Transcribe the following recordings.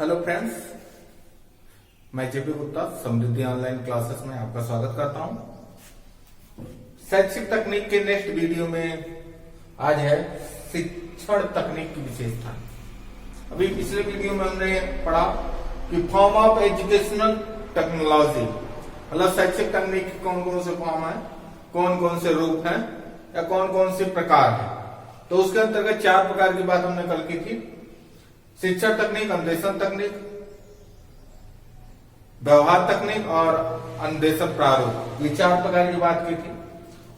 Hello friends, मैं JP Gupta समृद्धि online classes में आपका स्वागत करता हूं। शैक्षिक तकनीक के नेक्स्ट वीडियो में आज है शिक्षण तकनीक की विशेषता। अभी पिछले वीडियो में हमने पढ़ा कि फॉर्म ऑफ एजुकेशनल टेक्नोलॉजी, मतलब शैक्षिक तकनीक के कौन कौन से फॉर्म है, कौन कौन से रूप हैं या कौन कौन से प्रकार हैं। तो उसके अंतर्गत 4 प्रकार की बात हमने कल की थी। शिक्षण तकनीक, अन्वेषण तकनीक, व्यवहार तकनीक और अन्वेषण प्रारूप, ये 4 प्रकार की बात की थी।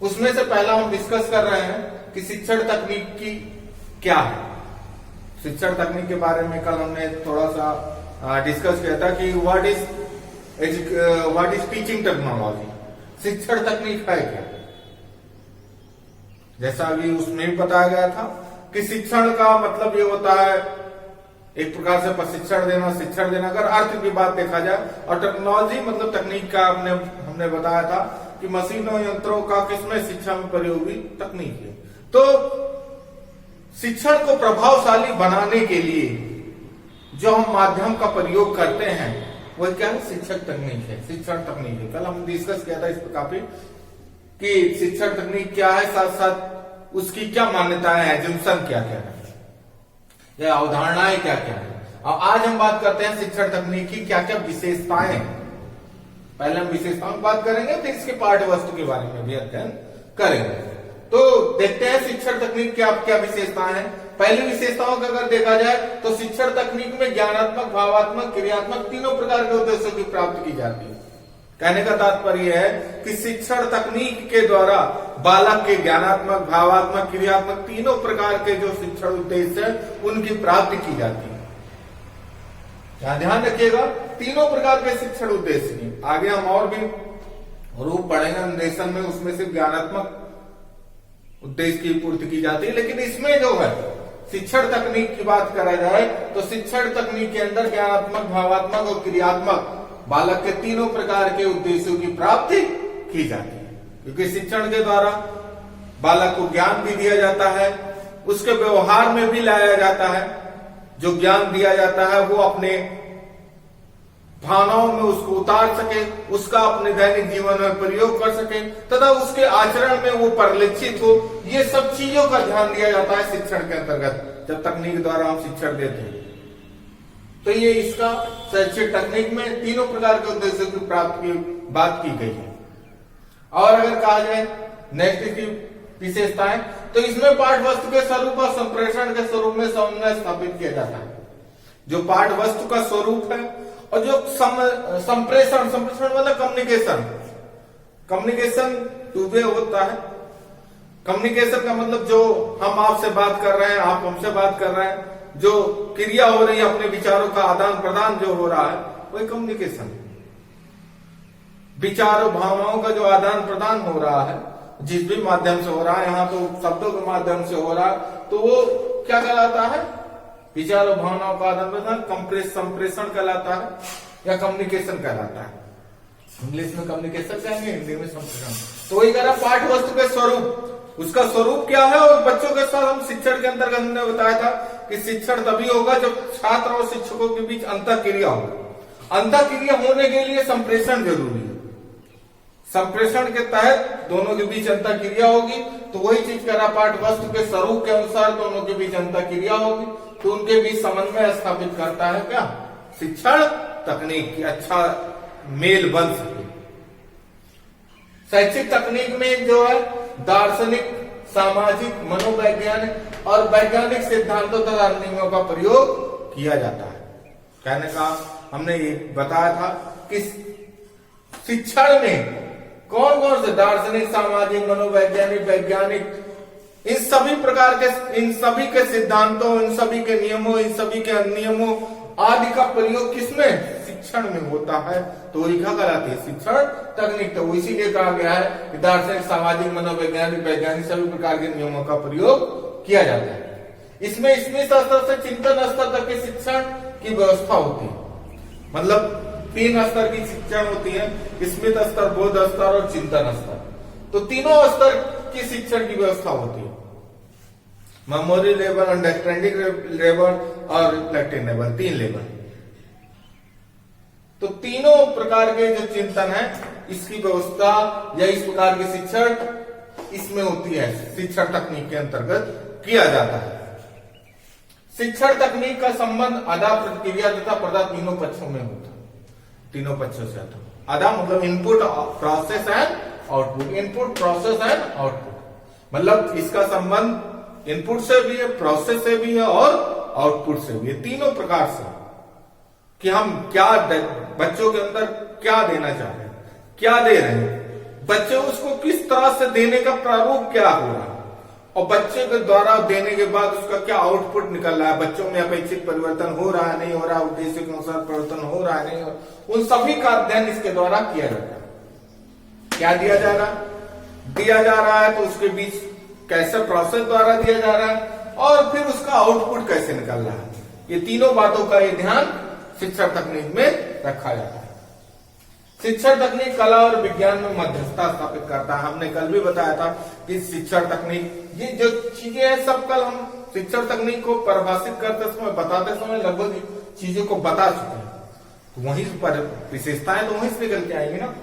उसमें से पहला हम डिस्कस कर रहे हैं कि शिक्षण तकनीक की क्या है। शिक्षण तकनीक के बारे में कल हमने थोड़ा सा डिस्कस किया था कि व्हाट इज टीचिंग टेक्नोलॉजी, शिक्षण तकनीक है क्या। जैसा अभी उसमें भी बताया गया था कि शिक्षण का मतलब ये होता है एक प्रकार से प्रशिक्षण देना, शिक्षण देना, अगर अर्थ की बात देखा जाए। और टेक्नोलॉजी मतलब तकनीक का हमने बताया था कि मशीनों यंत्रों का किसमें शिक्षा में प्रयोगी तकनीक है। तो शिक्षण को प्रभावशाली बनाने के लिए जो हम माध्यम का प्रयोग करते हैं वह क्या है, शिक्षक तकनीक है, शिक्षण तकनीक है। कल हम डिस्कस किया था इस पर काफी कि शिक्षण तकनीक क्या है, साथ साथ उसकी क्या मान्यताएं हैं, एजम्पशन क्या क्या है या अवधारणाएं क्या क्या है। और आज हम बात करते हैं शिक्षण तकनीक की क्या क्या विशेषताएं। पहले हम विशेषताओं की बात करेंगे, फिर इसके पाठ्य वस्तु के बारे में भी अध्ययन करेंगे। तो देखते हैं शिक्षण तकनीक क्या क्या विशेषताएं हैं। पहली विशेषताओं का अगर देखा जाए तो शिक्षण तकनीक में ज्ञानात्मक, भावात्मक, क्रियात्मक तीनों प्रकार के उद्देश्यों की प्राप्ति की जाती है। कहने का तात्पर्य है कि शिक्षण तकनीक के द्वारा बालक के ज्ञानात्मक, भावात्मक, क्रियात्मक तीनों प्रकार के जो शिक्षण उद्देश्य है उनकी प्राप्ति की जाती है। यहाँ ध्यान रखिएगा, तीनों प्रकार के शिक्षण उद्देश्य की। आगे हम और भी रूप पढ़ेंगे अन्वेषण में, उसमें सिर्फ ज्ञानात्मक उद्देश्य की पूर्ति की जाती है। लेकिन इसमें जो है शिक्षण तकनीक की बात करा जाए तो शिक्षण तकनीक के अंदर ज्ञानात्मक, भावात्मक और क्रियात्मक बालक के तीनों प्रकार के उद्देश्यों की प्राप्ति की जाती है। क्योंकि शिक्षण के द्वारा बालक को ज्ञान भी दिया जाता है, उसके व्यवहार में भी लाया जाता है। जो ज्ञान दिया जाता है वो अपने भावनाओं में उसको उतार सके, उसका अपने दैनिक जीवन में प्रयोग कर सके तथा उसके आचरण में वो परिलक्षित हो। ये सब चीजों का ध्यान दिया जाता है शिक्षण के अंतर्गत जब तकनीक द्वारा हम शिक्षण देते हैं। तो ये इसका शैक्षिक तकनीक में तीनों प्रकार के उद्देश्यों की प्राप्ति की बात की गई है। और अगर कहा जाए नेक्स्ट की विशेषताएं, तो इसमें पाठ वस्तु के स्वरूप और संप्रेषण के स्वरूप में समन्वय स्थापित किया जाता है। जो पाठ वस्तु का स्वरूप है और जो संप्रेषण मतलब कम्युनिकेशन 2 वे होता है। कम्युनिकेशन का मतलब जो हम आपसे बात कर रहे हैं, आप हमसे बात कर रहे हैं, जो क्रिया हो रही है, अपने विचारों का आदान प्रदान जो हो रहा है वही कम्युनिकेशन। विचारों, भावनाओं का जो आदान प्रदान हो रहा है जिस भी माध्यम से हो रहा है, यहाँ तो शब्दों के माध्यम से हो रहा है, तो वो क्या कहलाता है, विचारों भावनाओं का आदान प्रदान संप्रेषण कहलाता है या कम्युनिकेशन कहलाता है। इंग्लिश में कम्युनिकेशन कहेंगे, हिंदी में संप्रेषण। तो वही कह रहा पाठ वस्तु के स्वरूप, उसका स्वरूप क्या है। और बच्चों के साथ हम शिक्षण के अंतर्गत हमने बताया था कि शिक्षण तभी होगा जब छात्र और शिक्षकों के बीच अंतःक्रिया हो। अंतःक्रिया होने के लिए संप्रेषण जरूरी है। संप्रेषण के तहत दोनों के बीच अंतःक्रिया होगी। तो वही चीज कह रहा, पाठ वस्तु के स्वरूप के अनुसार दोनों के बीच अंतःक्रिया होगी तो उनके बीच समन्वय स्थापित करता है क्या, शिक्षण तकनीक की अच्छा मेल बन सके। शैक्षिक तकनीक में जो है दार्शनिक, सामाजिक, मनोवैज्ञानिक और वैज्ञानिक सिद्धांतों तथा नियमों का प्रयोग किया जाता है। कहने का हमने ये बताया था कि शिक्षण में कौन कौन से दार्शनिक, सामाजिक, मनोवैज्ञानिक, वैज्ञानिक, इन सभी प्रकार के, इन सभी के सिद्धांतों, इन सभी के नियमों, इन सभी के नियमों आदि का प्रयोग किसमें, शिक्षण में होता है। तो वही क्या कहलाती है, शिक्षण तकनीक। तो इसीलिए कहा गया है कि दार्शनिक, सामाजिक, मनोवैज्ञानिक, वैज्ञानिक सभी प्रकार के नियमों का प्रयोग किया जाता है। इसमें स्मित स्तर से चिंतन स्तर तक के शिक्षण की व्यवस्था होती है। मतलब 3 स्तर की शिक्षण होती है, स्मित स्तर, बोध स्तर और चिंतन स्तर। तो तीनों स्तर की शिक्षण की व्यवस्था होती है। मेमोरी लेवल, अंडरस्टैंडिंग लेवल और रिफ्लेक्टिव लेवल, 3 लेवल। तो तीनों प्रकार के जो चिंतन है इसकी व्यवस्था या इस प्रकार की शिक्षण इसमें होती है, शिक्षण तकनीक के अंतर्गत किया जाता है। शिक्षण तकनीक का संबंध अदा, प्रतिक्रिया तथा प्रदा तीनों पक्षों में होता है, तीनों पक्षों से आता है। अदा मतलब input, process and output, input, process and output, मतलब इसका संबंध इनपुट से भी है, प्रोसेस से भी है और आउटपुट से भी है, तीनों प्रकार से, कि हम क्या बच्चों के अंदर क्या देना चाह रहे हैं, क्या दे रहे हैं, बच्चे उसको किस तरह से देने का प्रारूप क्या हो रहा है, और बच्चे के द्वारा देने के बाद उसका क्या आउटपुट निकल रहा है, बच्चों में अपेक्षित परिवर्तन हो रहा है नहीं हो रहा, उद्देश्य के अनुसार परिवर्तन हो रहा है नहीं हो रहा, उन सभी का अध्ययन इसके द्वारा किया जाता है। क्या दिया जा रहा है तो उसके बीच कैसे प्रोसेस द्वारा दिया जा रहा है और फिर उसका आउटपुट कैसे निकल रहा है, ये तीनों बातों का ये ध्यान शिक्षण तकनीक में रखा जाता है। शिक्षण तकनीक कला और विज्ञान में मध्यस्थता स्थापित करता है। हमने कल भी बताया था कि शिक्षण तकनीक, ये जो चीजें हैं सब कल हम शिक्षण तकनीक को परिभाषित करते समय, बताते समय लगभग चीजों को बता चुके हैं, तो वहीं पर विशेषताएं तो वहीं से निकल के आएंगी ना।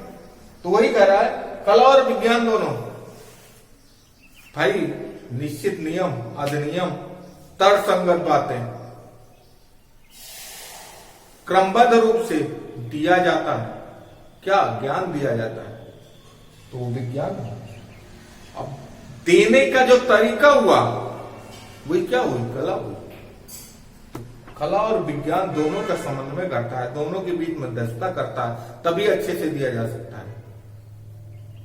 तो वही कह रहा है कला और विज्ञान दोनों भाई निश्चित नियम, अधिनियम, तर्कसंगत बातें क्रमबद्ध रूप से दिया जाता है, क्या ज्ञान दिया जाता है, तो वो विज्ञान है। अब देने का जो तरीका हुआ वही क्या हुई, कला हुई। कला और विज्ञान दोनों का समन्वय करता है, दोनों के बीच मध्यस्थता करता है, तभी अच्छे से दिया जा सकता है।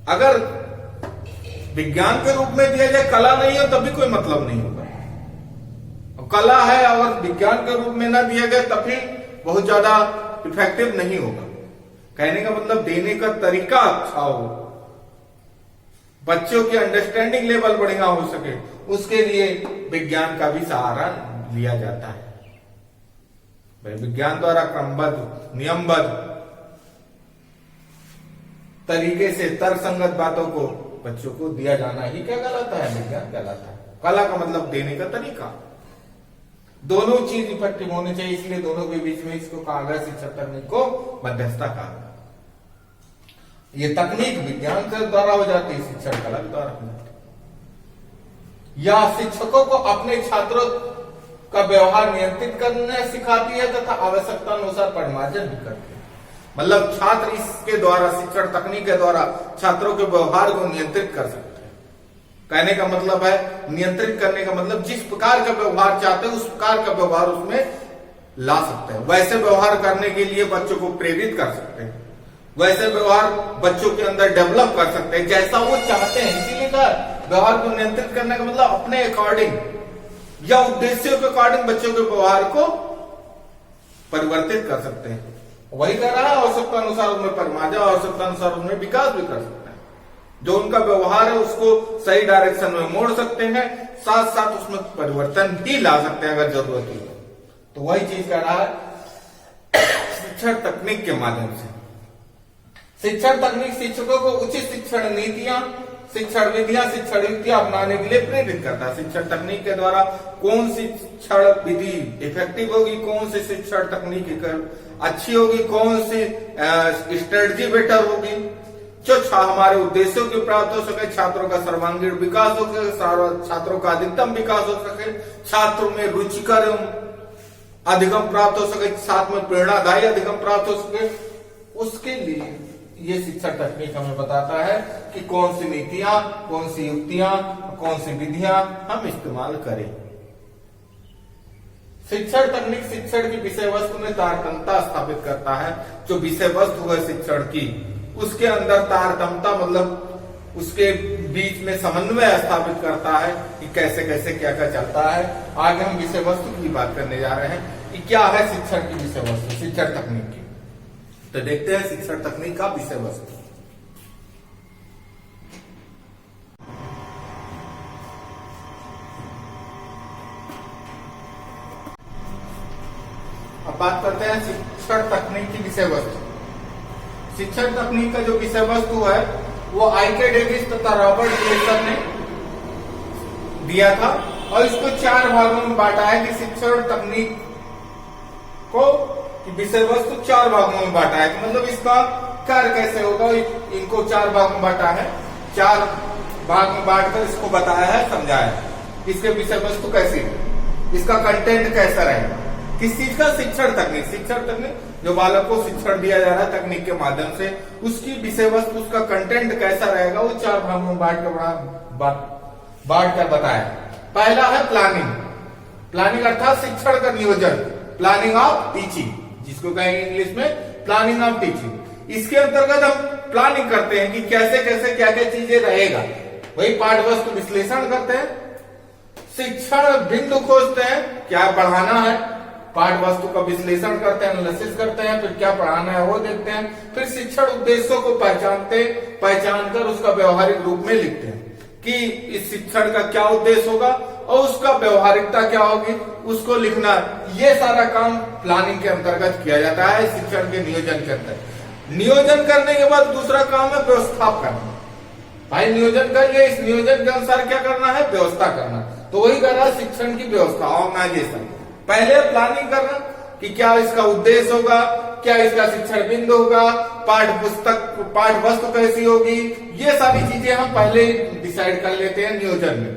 अगर विज्ञान के रूप में दिया जाए, कला नहीं हो तभी कोई मतलब नहीं होगा। कला है अगर विज्ञान के रूप में ना दिया गया तभी बहुत ज्यादा इफेक्टिव नहीं होगा। कहने का मतलब देने का तरीका अच्छा हो, बच्चों की अंडरस्टैंडिंग लेवल बढ़िया हो सके, उसके लिए विज्ञान का भी सहारा लिया जाता है। विज्ञान द्वारा क्रमबद्ध, नियमबद्ध तरीके से तर्कसंगत बातों को बच्चों को दिया जाना ही क्या कहलाता है, विज्ञान कहलाता है। कला का मतलब देने का तरीका, दोनों चीज इफेक्टिव होने चाहिए, इसलिए दोनों के बीच में इसको कहा गया शिक्षण तकनीक को मध्यस्थता कहा। ये तकनीक विज्ञान के द्वारा हो जाती है, शिक्षण कला के द्वारा हो जाती है। या शिक्षकों को अपने छात्रों का व्यवहार नियंत्रित करना सिखाती है तथा आवश्यकता अनुसार परिमार्जन भी करती है। मतलब छात्र इसके द्वारा, शिक्षण तकनीक के द्वारा छात्रों के व्यवहार को नियंत्रित कर सकते हैं। कहने का मतलब है नियंत्रित करने का मतलब जिस प्रकार का व्यवहार चाहते हैं उस प्रकार का व्यवहार उसमें ला सकते हैं, वैसे व्यवहार करने के लिए बच्चों को प्रेरित कर सकते हैं, वैसे व्यवहार बच्चों के अंदर डेवलप कर सकते हैं जैसा वो चाहते हैं। इसीलिए कहा व्यवहार को नियंत्रित करने का मतलब अपने अकॉर्डिंग या उद्देश्यों के अकॉर्डिंग बच्चों के व्यवहार को परिवर्तित कर सकते हैं। वही कर रहा है, आवश्यकता अनुसार उनमें परिमार्जन, आवश्यकता अनुसार उनमें विकास भी कर सकते हैं। जो उनका व्यवहार है उसको सही डायरेक्शन में मोड़ सकते हैं, साथ साथ उसमें परिवर्तन भी ला सकते हैं अगर जरूरत हो। तो वही चीज कर रहा है शिक्षण तकनीक के माध्यम से। शिक्षण तकनीक शिक्षकों को उचित शिक्षण नीतियां, शिक्षण विधियां, शिक्षण युक्तियां अपनाने के लिए प्रेरित करता है। शिक्षण तकनीक के द्वारा कौन सी शिक्षण विधि इफेक्टिव होगी, कौन सी शिक्षण तकनीक अच्छी होगी, कौन सी स्ट्रेटजी बेटर होगी, जो हमारे उद्देश्यों की प्राप्त हो सके, छात्रों का सर्वांगीण विकास हो सके, छात्रों का अधिकतम विकास हो सके, छात्रों में रुचिकर अधिगम प्राप्त हो सके, साथ में प्रेरणादायी अधिगम प्राप्त हो सके, उसके लिए ये शिक्षण तकनीक हमें बताता है कि कौन सी नीतियां, कौन सी युक्तियां, कौन सी विधियां हम इस्तेमाल करें। शिक्षण तकनीक शिक्षण की विषय वस्तु में तारतम्यता स्थापित करता है। जो विषय वस्तु है शिक्षण की, उसके अंदर तारतम्यता मतलब उसके बीच में समन्वय स्थापित करता है कि कैसे कैसे क्या क्या चलता है। आगे हम विषय वस्तु की बात करने जा रहे हैं कि क्या है शिक्षण की विषय वस्तु, शिक्षण तकनीक की। तो देखते हैं शिक्षण तकनीक का विषय वस्तु। अब बात करते हैं शिक्षण तकनीक की विषय वस्तु। शिक्षण तकनीक का जो विषय वस्तु है वो आईके डेविस तथा रॉबर्ट ग्लेसन ने दिया था और इसको 4 भागों में बांटा है कि शिक्षण तकनीक को कि विषय वस्तु 4 भागों में बांटा है, तो मतलब इसका कार्य कैसे होगा, इनको 4 भाग में बांटा है, 4 भाग में बांटकर इसको बताया है, समझाया है। इसके विषय वस्तु कैसी है, इसका कंटेंट कैसा रहेगा, किस चीज का, शिक्षण तकनीक जो बालक को शिक्षण दिया जा रहा है तकनीक के माध्यम से, उसकी विषय वस्तु, उसका कंटेंट कैसा रहेगा, वो 4 भागों में बांट कर बताया। पहला है प्लानिंग अर्थात शिक्षण का नियोजन, प्लानिंग ऑफ टीचिंग, जिसको कहेंगे इंग्लिश में प्लानिंग ऑफ टीचिंग। इसके अंतर्गत हम प्लानिंग करते हैं कि कैसे कैसे क्या क्या चीजें रहेगा, वही पाठ्यवस्तु विश्लेषण करते हैं, शिक्षण बिंदु खोजते हैं, क्या पढ़ाना है, पाठ्यवस्तु का विश्लेषण करते हैं, एनालिसिस करते हैं, फिर क्या पढ़ाना है वो देखते हैं, फिर शिक्षण उद्देश्यों को पहचान कर उसका व्यवहारिक रूप में लिखते हैं कि इस शिक्षण का क्या उद्देश्य होगा और उसका व्यवहारिकता क्या होगी, उसको लिखना। ये सारा काम प्लानिंग के अंतर्गत किया जाता है, शिक्षण के नियोजन के अंतर्गत। नियोजन करने के बाद दूसरा काम है व्यवस्था करना। भाई नियोजन कर लिया, इस नियोजन के अनुसार क्या करना है, व्यवस्था करना। तो वही कर रहा है शिक्षण की व्यवस्था, ऑर्गेनाइजेशन। पहले प्लानिंग करना कि क्या इसका उद्देश्य होगा, क्या इसका शिक्षण बिंदु होगा, पाठ्यवस्तु कैसी होगी, ये सारी चीजें हम पहले डिसाइड कर लेते हैं नियोजन में।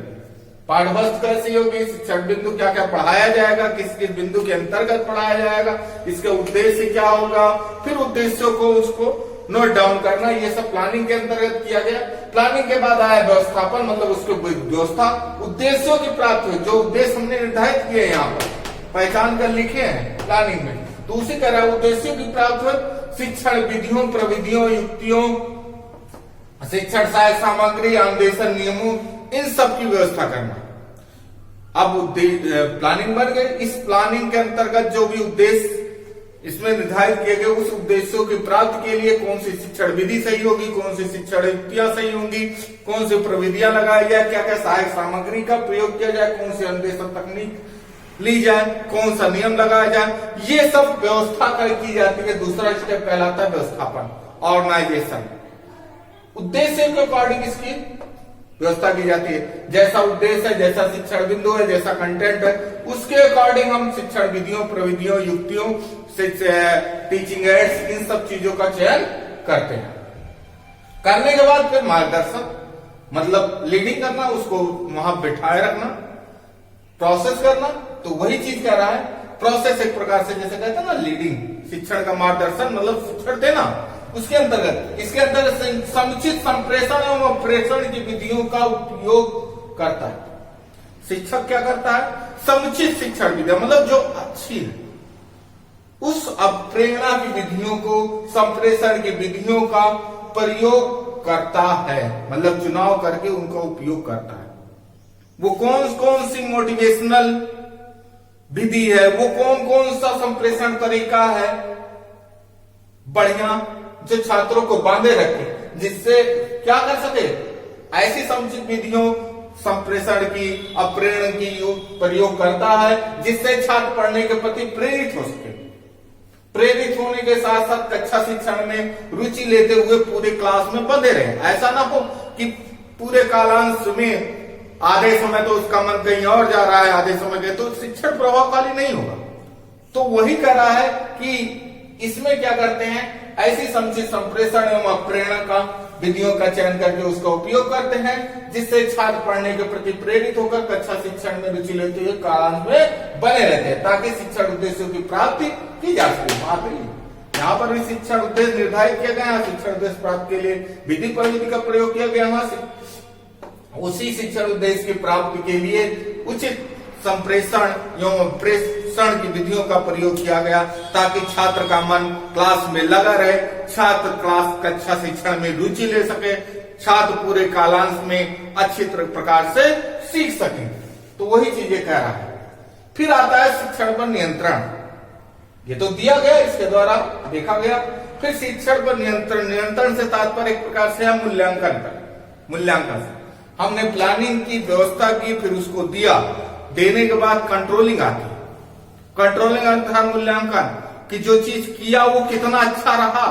पाठ्यवस्तु कैसी होगी, शिक्षण बिंदु क्या क्या पढ़ाया जाएगा, किस किस बिंदु के अंतर्गत पढ़ाया जाएगा, इसका उद्देश्य क्या होगा, फिर उद्देश्यों को उसको नोट डाउन करना, ये सब प्लानिंग के अंतर्गत किया गया। प्लानिंग के बाद आया व्यवस्थापन, मतलब उसको व्यवस्था, उद्देश्यों की प्राप्ति, जो उद्देश्य हमने निर्धारित किए यहाँ पर पहचान कर लिखे हैं प्लानिंग में, तो उसी तरह उद्देश्यों की प्राप्ति शिक्षण विधियों, प्रविधियों, युक्तियों, शिक्षण सहायक सामग्री, अनुदेशन नियमों, इन सब की व्यवस्था करना। अब प्लानिंग बन गई। इस प्लानिंग के अंतर्गत जो भी उद्देश्य इसमें निर्धारित किए गए, उस उद्देश्यों की प्राप्ति के लिए कौन सी शिक्षण विधि सही होगी, कौन सी शिक्षण युक्तियां सही होंगी, कौन सी प्रविधियां लगाई जाए, क्या क्या सहायक सामग्री का प्रयोग किया जाए, कौन सी अनुदेशन तकनीक ली जाए, कौन सा नियम लगाया जाए, ये सब व्यवस्था कर की जाती है। दूसरा स्टेप कहलाता है व्यवस्थापन, ऑर्गेनाइजेशन। उद्देश्य के अकॉर्डिंग इसकी व्यवस्था की जाती है। जैसा उद्देश्य है, जैसा शिक्षण बिंदु है, जैसा कंटेंट है, उसके अकॉर्डिंग हम शिक्षण विधियों, प्रविधियों, युक्तियों, टीचिंग एड्स, इन सब चीजों का चयन करते हैं। करने के बाद फिर मार्गदर्शन, मतलब लीडिंग करना, उसको वहां बिठाए रखना, प्रोसेस करना। तो वही चीज कह रहा है, प्रोसेस एक प्रकार से जैसे कहते हैं ना लीडिंग, शिक्षण का मार्गदर्शन मतलब शिक्षण देना। उसके अंतर्गत, इसके अंतर्गत समुचित संप्रेषण एवं प्रेषण की विधियों का उपयोग करता है। शिक्षक क्या करता है, समुचित शिक्षण विधियां, मतलब जो अच्छी है, उस प्रेरणा की विधियों को, संप्रेषण की विधियों का प्रयोग करता है, मतलब चुनाव करके उनका उपयोग करता है। वो कौन कौन सी मोटिवेशनल विधि है, वो कौन कौन सा संप्रेषण तरीका है बढ़िया, जो छात्रों को बांधे रखे, जिससे क्या कर सके, ऐसी समुचित विधियों, संप्रेषण की, अप्रेरण की प्रयोग करता है, जिससे छात्र पढ़ने के प्रति प्रेरित हो सके। प्रेरित होने के साथ साथ कक्षा शिक्षण में रुचि लेते हुए पूरे क्लास में बंधे रहे। ऐसा ना हो कि पूरे कालांश में आधे समय तो उसका मन कहीं और जा रहा है, आधे समय के तो शिक्षण प्रभावशाली नहीं होगा। तो वही कह रहा है कि इसमें क्या करते हैं, ऐसी समुचित संप्रेषण एवं अप्रेरण का विधियों का चयन करके उसका उपयोग करते हैं, जिससे छात्र पढ़ने के प्रति प्रेरित होकर कक्षा शिक्षण में रुचि लेते हुए कालांश में बने रहते हैं, ताकि शिक्षण उद्देश्यों की प्राप्ति की जा सके। यहाँ पर भी शिक्षण उद्देश्य निर्धारित किया गया, शिक्षण उद्देश्य प्राप्ति के लिए विधि प्रविधि का प्रयोग किया गया। उसी शिक्षण उद्देश्य की प्राप्ति के लिए उचित संप्रेषण एवं प्रेषण की विधियों का प्रयोग किया गया, ताकि छात्र का मन क्लास में लगा रहे, छात्र क्लास कक्षा शिक्षण में रुचि ले सके, छात्र पूरे कालांश में अच्छी प्रकार से सीख सके। तो वही चीजें कह रहा है। फिर आता है शिक्षण पर नियंत्रण। ये तो दिया गया, इसके द्वारा देखा गया। फिर शिक्षण पर नियंत्रण से तात्पर्य एक प्रकार से है मूल्यांकन से। हमने प्लानिंग की, व्यवस्था की, फिर उसको दिया, देने के बाद कंट्रोलिंग आती है। कंट्रोलिंग अर्थात मूल्यांकन, कि जो चीज किया वो कितना अच्छा रहा।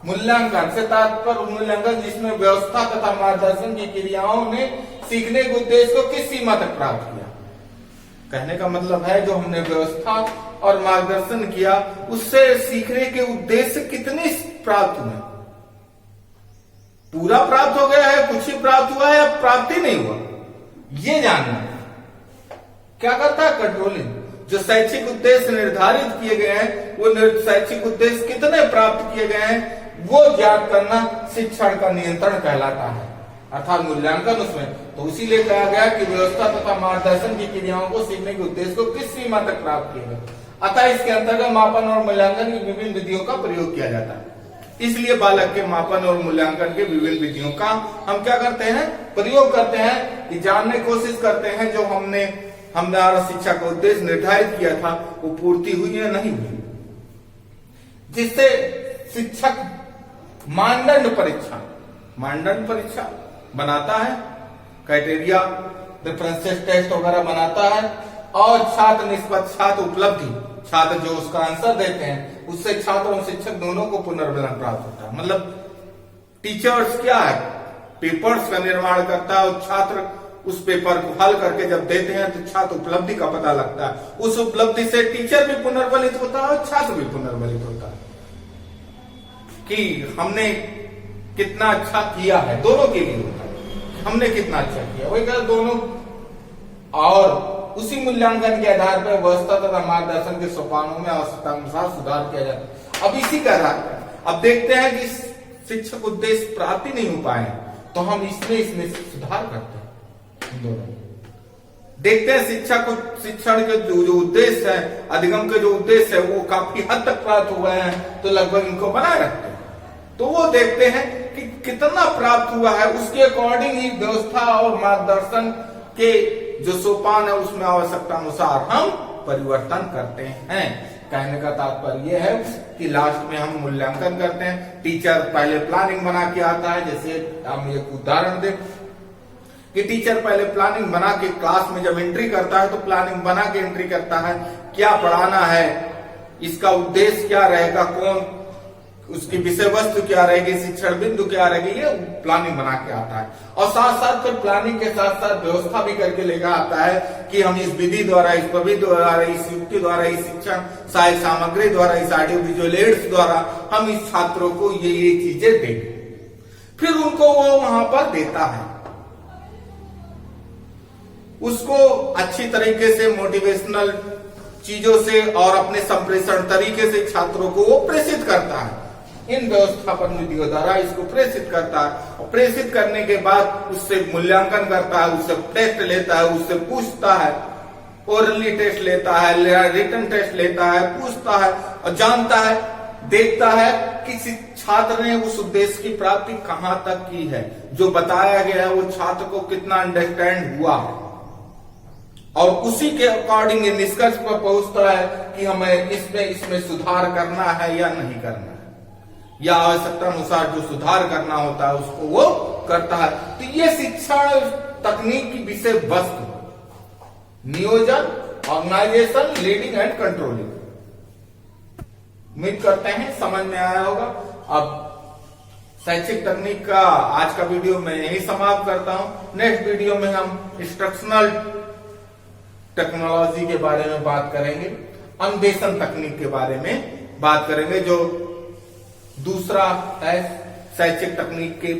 मूल्यांकन से तात्पर्य मूल्यांकन जिसमें व्यवस्था तथा मार्गदर्शन की क्रियाओं ने सीखने के उद्देश्य को किस सीमा तक प्राप्त किया। कहने का मतलब है जो हमने व्यवस्था और मार्गदर्शन किया, उससे सीखने के उद्देश्य कितने प्राप्त हुए? पूरा प्राप्त हो गया है, कुछ ही प्राप्त हुआ है या प्राप्ति नहीं हुआ, ये जानना है। क्या करता है कंट्रोलिंग, जो शैक्षिक उद्देश्य निर्धारित किए गए हैं वो शैक्षिक उद्देश्य कितने प्राप्त किए गए हैं वो ज्ञात करना शिक्षण का नियंत्रण कहलाता है, अर्थात मूल्यांकन उसमें। तो इसीलिए कहा गया कि व्यवस्था तथा मार्गदर्शन की क्रियाओं को सीखने के उद्देश्य को किस सीमा तक प्राप्त किया गया, अतः इसके अंतर्गत मापन और मूल्यांकन की विभिन्न विधियों का प्रयोग किया जाता है। इसलिए बालक के मापन और मूल्यांकन के विभिन्न विधियों का हम क्या करते हैं, प्रयोग करते हैं, कि जानने की कोशिश करते हैं जो हमारा शिक्षा का उद्देश्य निर्धारित किया था वो पूर्ति हुई या नहीं हुई। जिससे शिक्षक मानदंड परीक्षा बनाता है, क्राइटेरिया रेफरेंसेस टेस्ट वगैरह बनाता है, और छात्र निष्पक्ष छात्र उपलब्धि, छात्र जो उसका आंसर देते हैं उससे छात्र और शिक्षक दोनों को पुनर्मिलन प्राप्त होता है। मतलब टीचर्स क्या है, पेपर्स का निर्माण करता है और छात्र उस पेपर को हल करके जब देते हैं तो छात्र उपलब्धि का पता लगता है। उस उपलब्धि से टीचर भी पुनर्बलित होता है और छात्र भी पुनर्बलित होता है कि हमने कितना अच्छा किया है, दोनों के लिए होता है, हमने कितना अच्छा किया, वही कहा दोनों। और उसी मूल्यांकन के आधार पर व्यवस्था तथा मार्गदर्शन के सोपानों में आवश्यकता अनुसार सुधार किया जाता है। अब इसी का आधार पर अब देखते हैं कि शिक्षक उद्देश्य प्राप्ति नहीं हो पाए तो हम इसमें सुधार करते हैं। दोनों देखते हैं शिक्षण के जो उद्देश्य है, अधिगम के जो उद्देश्य है वो काफी हद तक प्राप्त हुए हैं तो लगभग इनको बनाए रखते हैं। तो वो देखते हैं कि कितना प्राप्त हुआ है, उसके अकॉर्डिंग ही व्यवस्था और मार्गदर्शन के जो सोपान है उसमें आवश्यकता अनुसार हम परिवर्तन करते हैं। कहने का तात्पर्य यह है कि लास्ट में हम मूल्यांकन करते हैं। टीचर पहले प्लानिंग बना के आता है, जैसे हम एक उदाहरण दें कि टीचर पहले प्लानिंग बना के क्लास में जब एंट्री करता है तो प्लानिंग बना के एंट्री करता है, क्या पढ़ाना है, इसका उद्देश्य क्या रहेगा, कौन उसकी विषय वस्तु क्या रहेगी, शिक्षण बिंदु क्या रहेगी, ये प्लानिंग बना के आता है। और साथ साथ फिर प्लानिंग के साथ साथ व्यवस्था भी करके लेकर आता है कि हम इस विधि द्वारा, इस प्रविधि द्वारा, इस युक्ति द्वारा, इस शिक्षण सहायक सामग्री द्वारा, इस ऑडियो विजुअल एड्स द्वारा हम इस छात्रों को ये चीजें दें। फिर उनको वो वहां पर देता है, उसको अच्छी तरीके से मोटिवेशनल चीजों से और अपने संप्रेषण तरीके से छात्रों को वो प्रेषित करता है। इन व्यवस्थापन विधियों द्वारा इसको प्रेषित करता है और प्रेषित करने के बाद उससे मूल्यांकन करता है, उससे टेस्ट लेता है, उससे पूछता है, ओरली टेस्ट लेता है, रिटन टेस्ट लेता है, पूछता है और जानता है, देखता है कि छात्र ने उस उद्देश्य की प्राप्ति कहां तक की है, जो बताया गया है वो छात्र को कितना अंडरस्टैंड हुआ है, और उसी के अकॉर्डिंग निष्कर्ष पर पहुंचता है कि हमें इसमें सुधार करना है या नहीं करना है, या आवश्यकता अनुसार जो सुधार करना होता है उसको वो करता है। तो ये शिक्षण तकनीक की विषय वस्तु, नियोजन, ऑर्गेनाइजेशन, लीडिंग एंड कंट्रोलिंग। उम्मीद करते हैं समझ में आया होगा। अब शैक्षिक तकनीक का आज का वीडियो मैं यही समाप्त करता हूं। नेक्स्ट वीडियो में हम इंस्ट्रक्शनल टेक्नोलॉजी के बारे में बात करेंगे, अन्वेषण तकनीक के बारे में बात करेंगे, जो दूसरा है शैक्षिक तकनीक के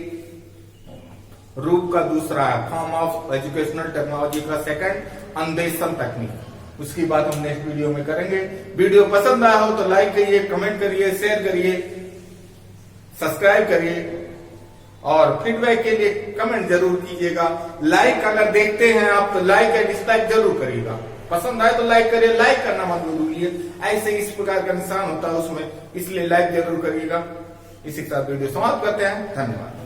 रूप का दूसरा है, फॉर्म ऑफ एजुकेशनल टेक्नोलॉजी का सेकंड, अन्वेषण तकनीक। उसकी बात हम नेक्स्ट वीडियो में करेंगे। वीडियो पसंद आया हो तो लाइक करिए, कमेंट करिए, शेयर करिए, सब्सक्राइब करिए और फीडबैक के लिए कमेंट जरूर कीजिएगा। लाइक अगर देखते हैं आप तो लाइक या डिसलाइक जरूर करिएगा। पसंद आए तो लाइक करिए, लाइक करना मत भूलिए, ऐसे इस प्रकार का निशान होता है उसमें, इसलिए लाइक जरूर करिएगा। इसी के साथ वीडियो समाप्त करते हैं। धन्यवाद।